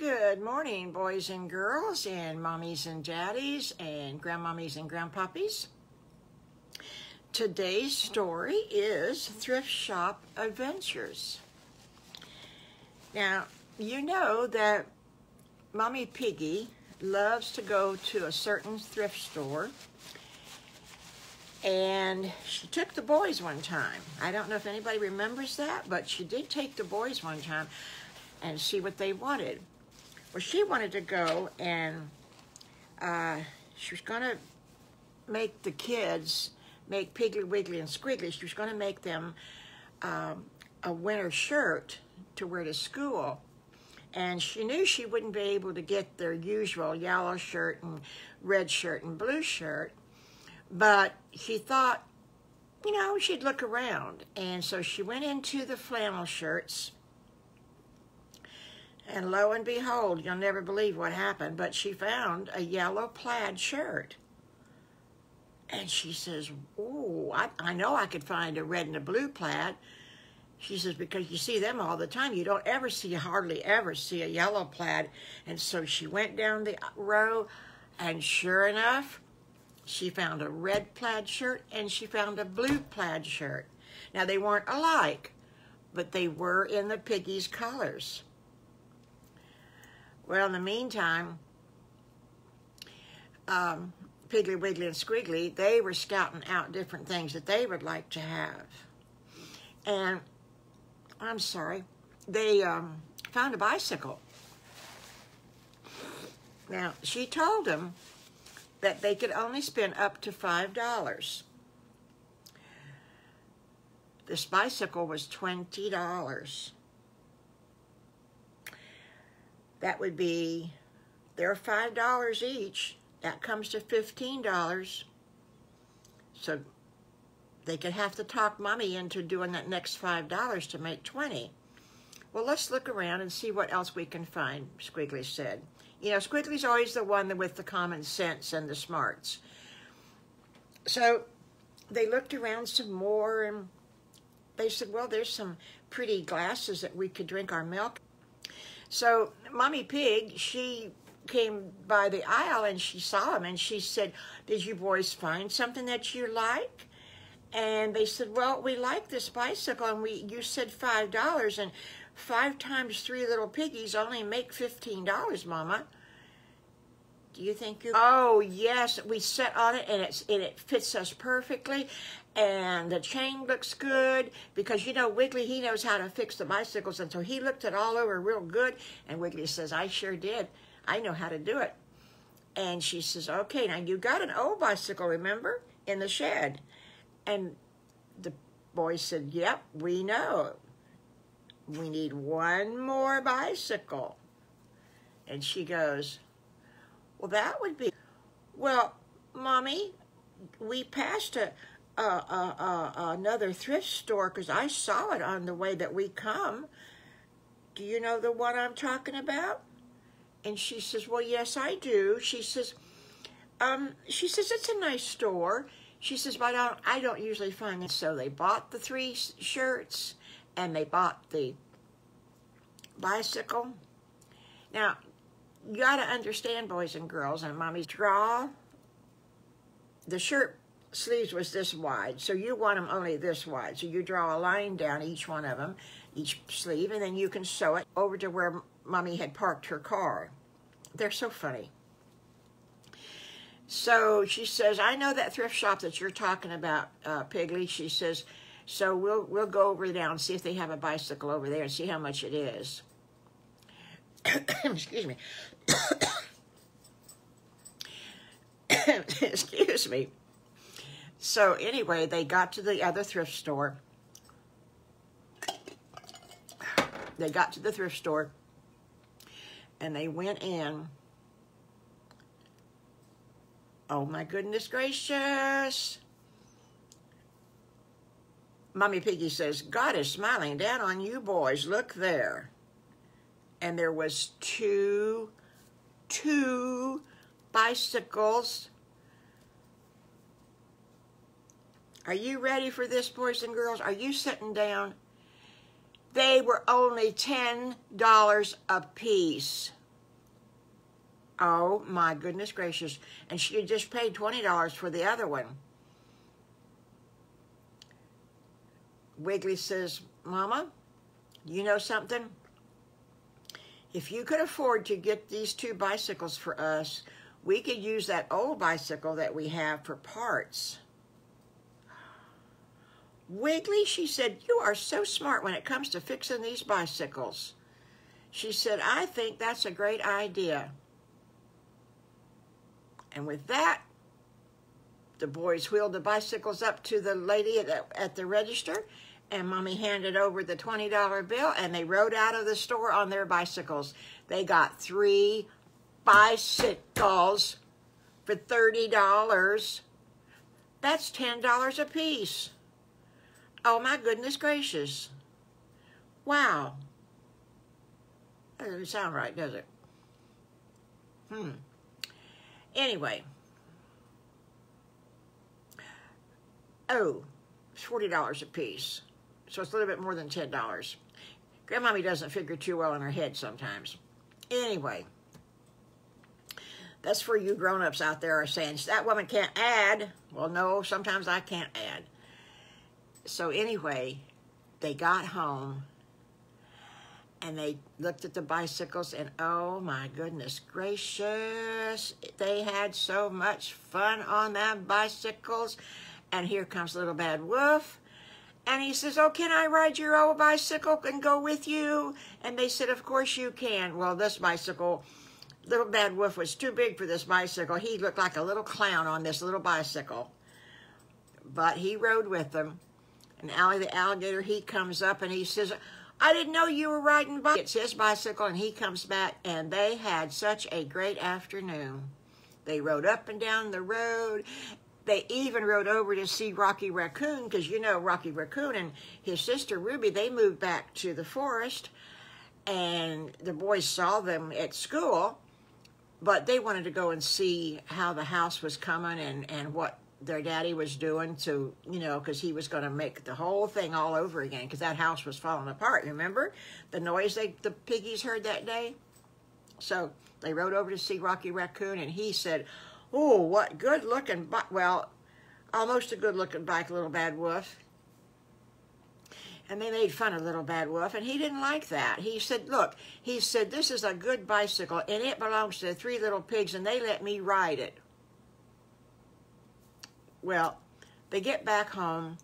Good morning, boys and girls, and mommies and daddies, and grandmommies and grandpuppies. Today's story is Thrift Shop Adventures. Now, you know that Mommy Piggy loves to go to a certain thrift store, and she took the boys one time. I don't know if anybody remembers that, but she did take the boys one time and see what they wanted. Well, she wanted to go and she was going to make the kids, make Piggly, Wiggly, and Squiggly, she was going to make them a winter shirt to wear to school. And she knew she wouldn't be able to get their usual yellow shirt and red shirt and blue shirt, but she thought, you know, she'd look around. And so she went into the flannel shirts. And lo and behold, you'll never believe what happened, but she found a yellow plaid shirt. And she says, "Ooh, I know I could find a red and a blue plaid." She says, because you see them all the time. You don't ever see, hardly ever see a yellow plaid. And so she went down the row, and sure enough, she found a red plaid shirt and she found a blue plaid shirt. Now, they weren't alike, but they were in the Piggy's colors. Well, in the meantime, Piggly, Wiggly, and Squiggly, they were scouting out different things that they would like to have. And, I'm sorry, they found a bicycle. Now, she told them that they could only spend up to $5. This bicycle was $20. That would be their $5 each. That comes to $15. So they could have to talk Mommy into doing that next $5 to make $20. Well, let's look around and see what else we can find, Squiggly said. You know, Squiggly's always the one with the common sense and the smarts. So they looked around some more, and they said, well, there's some pretty glasses that we could drink our milk. So Mommy Pig, she came by the aisle and she saw them and she said, "Did you boys find something that you like?" And they said, "Well, we like this bicycle, and you said $5, and 5 times 3 little piggies only make $15, Mama. Do you think you?" "Oh, yes, we sat on it, and it fits us perfectly, and the chain looks good," because, you know, Wiggly, he knows how to fix the bicycles, and so he looked it all over real good, and Wiggly says, "I sure did. I know how to do it." And she says, "Okay, now you got an old bicycle, remember, in the shed?" And the boy said, "Yep, we know. We need one more bicycle." And she goes, "Well, that would be..." "Well, Mommy, we passed another thrift store because I saw it on the way that we come. Do you know the one I'm talking about?" And she says, "Well, yes, I do." She says, "It's a nice store." She says, "But I don't usually find it." So they bought the 3 shirts, and they bought the bicycle. Now, you got to understand, boys and girls, and Mommy's draw, the shirt sleeves was this wide, so you want them only this wide. So you draw a line down each one of them, each sleeve, and then you can sew it over to where Mommy had parked her car. They're so funny. So she says, "I know that thrift shop that you're talking about, Piggly." She says, "So we'll go over there and see if they have a bicycle over there and see how much it is." Excuse me. Excuse me. So anyway, they got to the other thrift store. They got to the thrift store, and they went in. Oh, my goodness gracious. Mommy Piggy says, "God is smiling down on you boys. Look there." And there was two bicycles. Are you ready for this, boys and girls? Are you sitting down? They were only $10 a piece. Oh, my goodness gracious. And she had just paid $20 for the other one. Wiggly says, Mama, you know something? If you could afford to get these 2 bicycles for us, we could use that old bicycle that we have for parts. Wiggly, she said, you are so smart when it comes to fixing these bicycles. She said, I think that's a great idea. And with that, the boys wheeled the bicycles up to the lady at the register, and Mommy handed over the $20 bill, and they rode out of the store on their bicycles. They got 3 bicycles for $30. That's $10 a piece. Oh, my goodness gracious. Wow. That doesn't sound right, does it? Anyway. Oh, it's $40 a piece. So it's a little bit more than $10. GrandMommy doesn't figure too well in her head sometimes. Anyway. That's for you grown-ups out there are saying, that woman can't add. Well, no, sometimes I can't add. So anyway, they got home and they looked at the bicycles and oh my goodness gracious, they had so much fun on them bicycles. And here comes Little Bad Wolf. And he says, oh, can I ride your old bicycle and go with you? And they said, of course you can. Well, this bicycle, Little Bad Wolf was too big for this bicycle. He looked like a little clown on this little bicycle. But he rode with them. And Allie the alligator, he comes up and he says, I didn't know you were riding bike. It's his bicycle, and he comes back, and they had such a great afternoon. They rode up and down the road. They even rode over to see Rocky Raccoon, because you know Rocky Raccoon and his sister Ruby, they moved back to the forest, and the boys saw them at school, but they wanted to go and see how the house was coming and what their daddy was doing to, you know, because he was going to make the whole thing all over again, because that house was falling apart. Remember the noise the piggies heard that day? So they rode over to see Rocky Raccoon, and he said, oh, what good-looking bike. Well, almost a good-looking bike, Little Bad Wolf. And they made fun of Little Bad Wolf, and he didn't like that. He said, look, he said, this is a good bicycle, and it belongs to the 3 little pigs, and they let me ride it. Well, they get back home,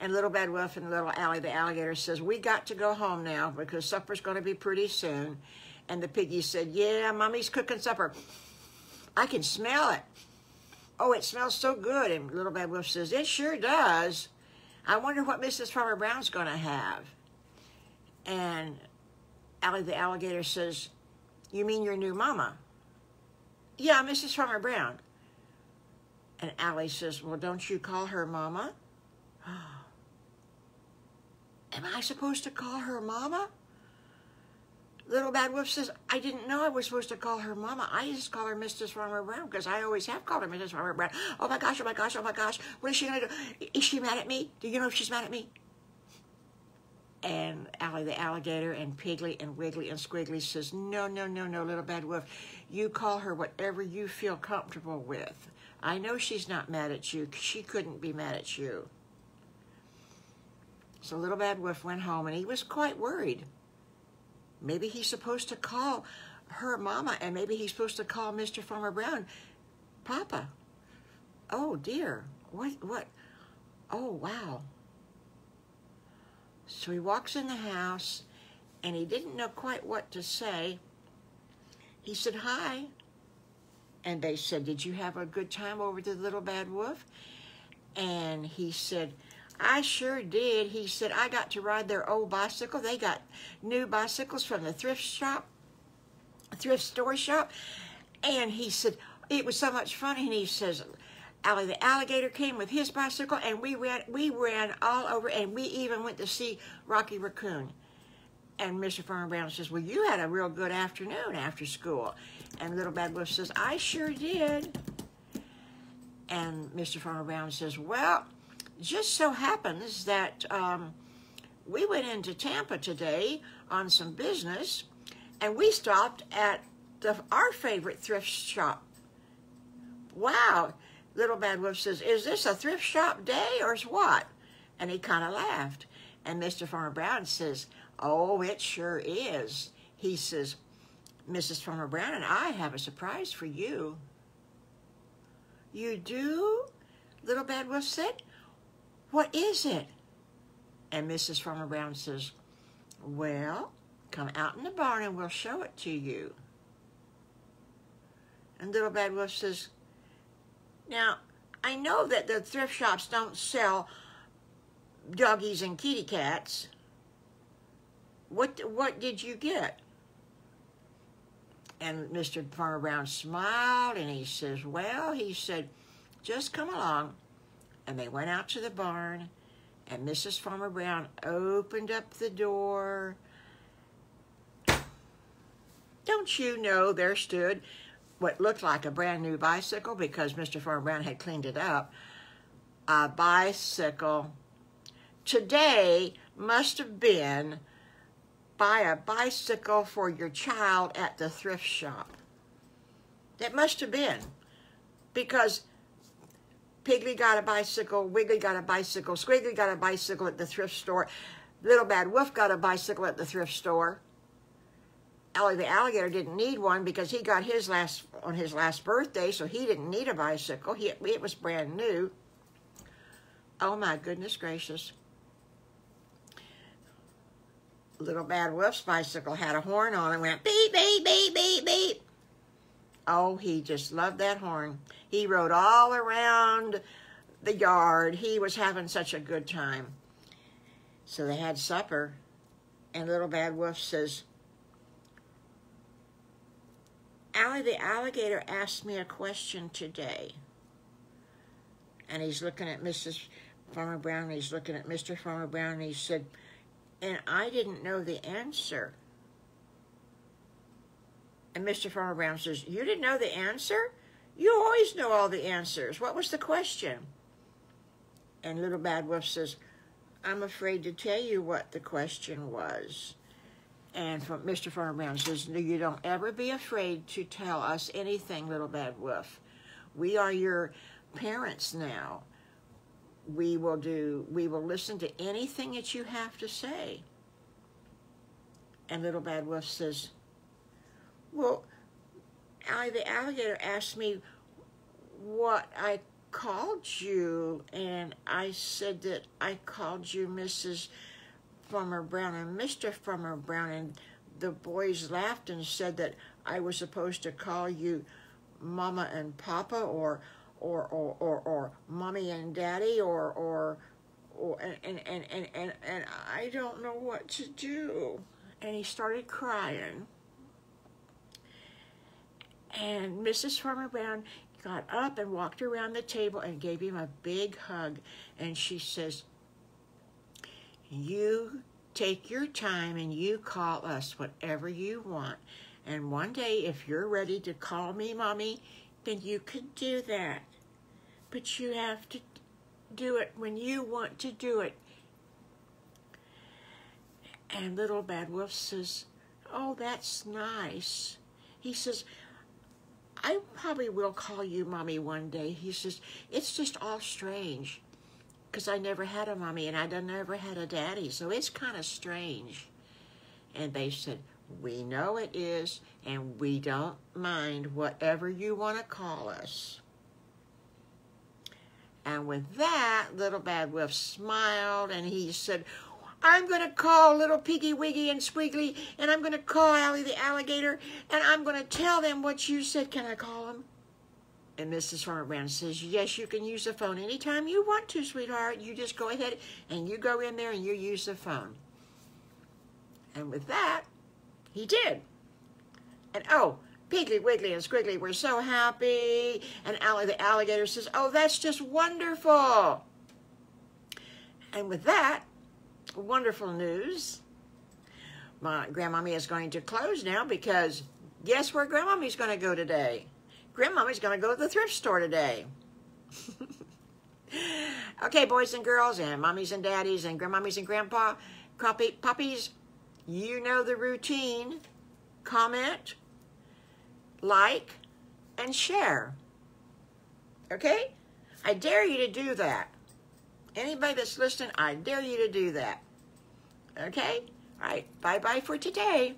and Little Bad Wolf and Little Allie the alligator says, we got to go home now because supper's going to be pretty soon. And the piggy said, yeah, Mommy's cooking supper. I can smell it. Oh, it smells so good. And Little Bad Wolf says, it sure does. I wonder what Mrs. Farmer Brown's going to have. And Allie the alligator says, you mean your new mama? Yeah, Mrs. Farmer Brown. And Allie says, well, don't you call her Mama? Am I supposed to call her Mama? Little Bad Wolf says, I didn't know I was supposed to call her Mama. I just call her Mrs. Farmer Brown because I always have called her Mrs. Farmer Brown. Oh my gosh, oh my gosh, oh my gosh. What is she going to do? Is she mad at me? Do you know if she's mad at me? And Allie the alligator and Piglet and Wiggly and Squiggly says, no, no, no, no, Little Bad Wolf. You call her whatever you feel comfortable with. I know she's not mad at you. She couldn't be mad at you. So Little Bad Wolf went home, and he was quite worried. Maybe he's supposed to call her Mama, and maybe he's supposed to call Mr. Farmer Brown Papa. Oh, dear. What? Oh, wow. So he walks in the house, and he didn't know quite what to say. He said, hi. And they said, did you have a good time over to the Little Bad Wolf? And he said, I sure did. He said, I got to ride their old bicycle. They got new bicycles from the thrift store shop. And he said, it was so much fun. And he says, Allie the alligator came with his bicycle, and we ran all over, and we even went to see Rocky Raccoon. And Mr. Farmer Brown says, well, you had a real good afternoon after school. And Little Bad Wolf says, I sure did. And Mr. Farmer Brown says, well, just so happens that we went into Tampa today on some business, and we stopped at our favorite thrift shop. Wow. Little Bad Wolf says, is this a thrift shop day or what? And he kind of laughed. And Mr. Farmer Brown says, oh, it sure is. He says, Mrs. Farmer Brown and I have a surprise for you. You do? Little Bad Wolf said, what is it? And Mrs. Farmer Brown says, well, come out in the barn and we'll show it to you. And Little Bad Wolf says, now, I know that the thrift shops don't sell doggies and kitty cats. What did you get? And Mr. Farmer Brown smiled and he says, well, he said, just come along. And they went out to the barn and Mrs. Farmer Brown opened up the door. Don't you know, there stood what looked like a brand new bicycle because Mr. Farmer Brown had cleaned it up. A bicycle. Today must have been buy a bicycle for your child at the thrift shop. That must have been because Piggly got a bicycle, Wiggly got a bicycle, Squiggly got a bicycle at the thrift store, Little Bad Wolf got a bicycle at the thrift store. Ellie the alligator didn't need one because he got his on his last birthday, so he didn't need a bicycle. It was brand new. Oh my goodness gracious. Little Bad Wolf's bicycle had a horn on it and went beep, beep, beep, beep, beep. Oh, he just loved that horn. He rode all around the yard. He was having such a good time. So they had supper, and Little Bad Wolf says, Allie the alligator asked me a question today. And he's looking at Mrs. Farmer Brown, and he's looking at Mr. Farmer Brown, and he said, and I didn't know the answer. And Mr. Farmer Brown says, you didn't know the answer? You always know all the answers. What was the question? And Little Bad Wolf says, I'm afraid to tell you what the question was. And Mr. Farmer Brown says, no, you don't ever be afraid to tell us anything, Little Bad Wolf. We are your parents now. We will listen to anything that you have to say. And Little Bad Wolf says, well, Allie the alligator asked me what I called you, and I said that I called you Mrs. Farmer Brown and Mr. Farmer Brown, and the boys laughed and said that I was supposed to call you Mama and Papa, or Mommy and Daddy, and I don't know what to do. And he started crying. And Mrs. Farmer Brown got up and walked around the table and gave him a big hug. And she says, you take your time and you call us whatever you want. And one day, if you're ready to call me Mommy, then you could do that. But you have to do it when you want to do it. And Little Bad Wolf says, oh, that's nice. He says, I probably will call you Mommy one day. He says, it's just all strange because I never had a mommy and I never had a daddy, so it's kind of strange. And they said, we know it is, and we don't mind whatever you want to call us. And with that, Little Bad Wolf smiled, and he said, I'm going to call little Piggy Wiggy and Squiggly, and I'm going to call Allie the alligator, and I'm going to tell them what you said. Can I call them? And Mrs. Farmer Brown says, yes, you can use the phone anytime you want to, sweetheart. You just go ahead and you go in there and you use the phone. And with that, he did. And oh, Piggly Wiggly and Squiggly were so happy. And Allie the alligator says, oh, that's just wonderful. And with that, wonderful news. My GrandMommy is going to close now because guess where GrandMommy's going to go today? GrandMommy's going to go to the thrift store today. Okay, boys and girls, and mommies and daddies, and grandmommies and grandpa, puppies, you know the routine. Comment, like, and share. Okay? I dare you to do that. Anybody that's listening, I dare you to do that. Okay? All right. Bye-bye for today.